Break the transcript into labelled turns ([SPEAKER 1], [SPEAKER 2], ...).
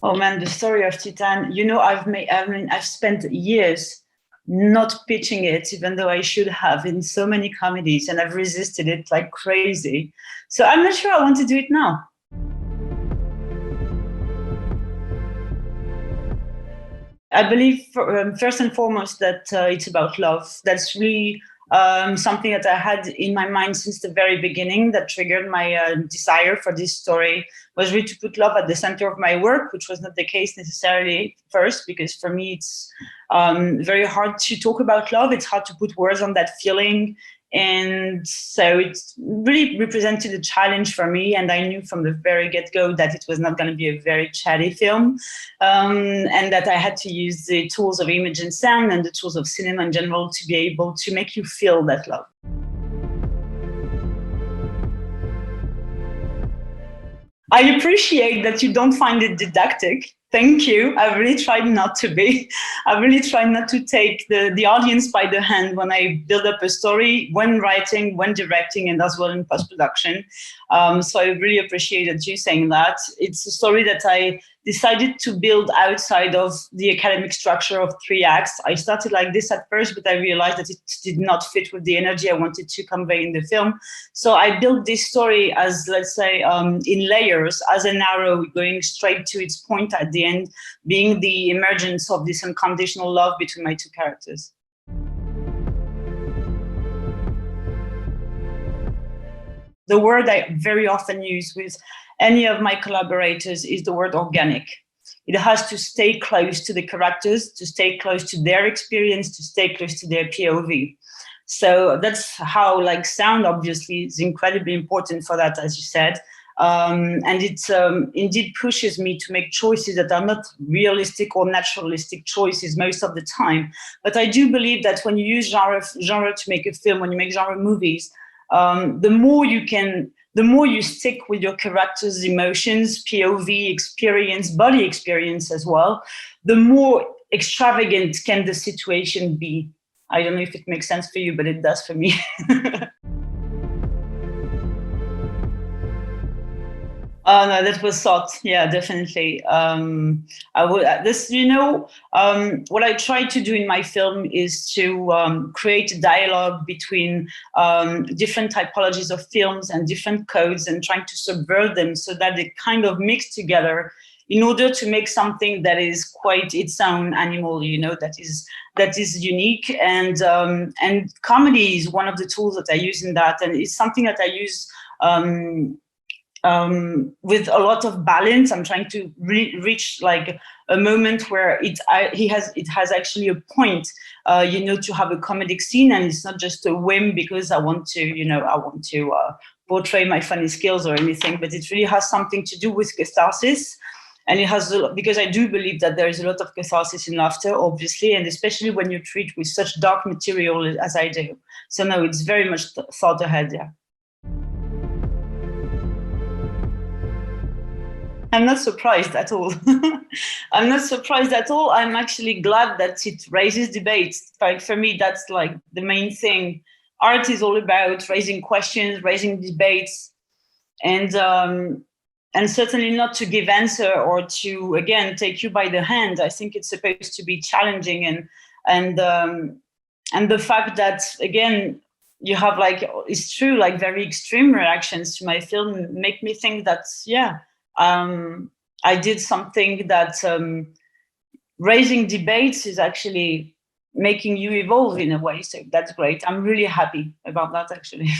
[SPEAKER 1] Oh man, the story of Titan. You know, I've spent years not pitching it, even though I should have in so many comedies, and I've resisted it like crazy. So I'm not sure I want to do it now. I believe first and foremost that it's about love. That's really something that I had in my mind since the very beginning that triggered my desire for this story was really to put love at the center of my work, which was not the case necessarily first, because for me it's very hard to talk about love. It's hard to put words on that feeling. And so it really represented a challenge for me. And I knew from the very get-go that it was not going to be a very chatty film, and that I had to use the tools of image and sound and the tools of cinema in general to be able to make you feel that love. I appreciate that you don't find it didactic. Thank you. I really tried not to be. I really tried not to take the audience by the hand when I build up a story, when writing, when directing, and as well in post-production. So I really appreciated you saying that. It's a story that I decided to build outside of the academic structure of 3 acts. I started like this at first, but I realized that it did not fit with the energy I wanted to convey in the film. So I built this story as, let's say, in layers, as an arrow going straight to its point at the end, being the emergence of this unconditional love between my two characters. The word I very often use with any of my collaborators is the word organic. It has to stay close to the characters, to stay close to their experience, to stay close to their POV. So that's how, like, sound obviously is incredibly important for that, as you said. And it indeed pushes me to make choices that are not realistic or naturalistic choices most of the time. But I do believe that when you use genre to make a film, when you make genre movies, the more you stick with your character's emotions, POV experience, body experience as well, the more extravagant can the situation be. I don't know if it makes sense for you, but it does for me. Oh no, that was thought. Yeah, definitely. I would this, what I try to do in my film is to create a dialogue between different typologies of films and different codes, and trying to subvert them so that they kind of mix together in order to make something that is quite its own animal, that is unique. And comedy is one of the tools that I use in that, and it's something that I use. With a lot of balance. I'm trying to reach like a moment where it has actually a point, to have a comedic scene, and it's not just a whim because I want to portray my funny skills or anything, but it really has something to do with catharsis. And it has because I do believe that there is a lot of catharsis in laughter, obviously, and especially when you treat with such dark material as I do. So no, it's very much thought ahead. Yeah. I'm not surprised at all. I'm not surprised at all. I'm actually glad that it raises debates. Like, for me, that's like the main thing. Art is all about raising questions, raising debates, and certainly not to give answer or to, again, take you by the hand. I think it's supposed to be challenging, and the fact that, again, you have, like, it's true, like very extreme reactions to my film make me think that, yeah, I did something that raising debates is actually making you evolve in a way. So that's great. I'm really happy about that, actually.